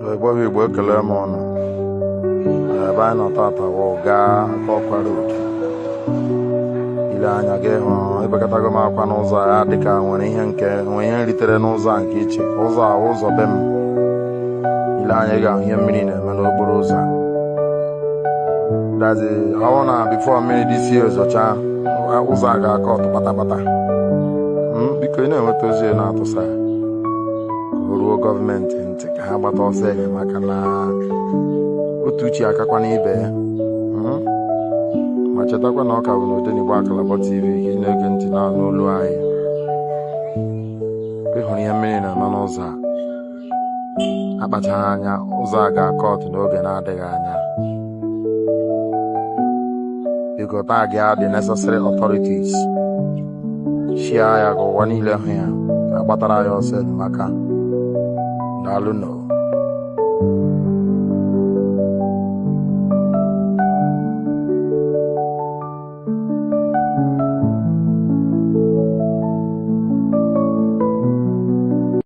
Igbo ekele m ọnụ ebe anyị nọ tata gaa Akokwa Road. Ile anya gị hụ ebekọtago m akwa n'ụzọ a dịka nwere ihe nritere n'ụzọ a nke iche. Ụzọ a ụzọ be m. Ile anya ị ga-ahụ ihe mmiri na-eme n'okporo ụzọ a. Dazi ahụ na bifo mmiri dị si ezocha ụzọ a ga-aka ọtụ kpatakpata. Biko ị na-enweta ozi na-atụsa ruo gọọmenti ntị ka ha gbata ọsọ enyemaka na otu uche akakwa n'ibe ya. Ma chetakwa na ọ ka bụ n'Odenigbo Akalaba TV ka ị na-ege ntị n'olu anyị. Ịhụrụ ihe mmiri na-eme n'ụzọ a akpachaghị anya ụzọ a ga-aka ọtụ n'oge na-adịghị anya. Biko taa gị the necessary authorities chia ya ka ụwa niile hụ ya agbatara ya ọsọ enyemaka. Daalụ nọ.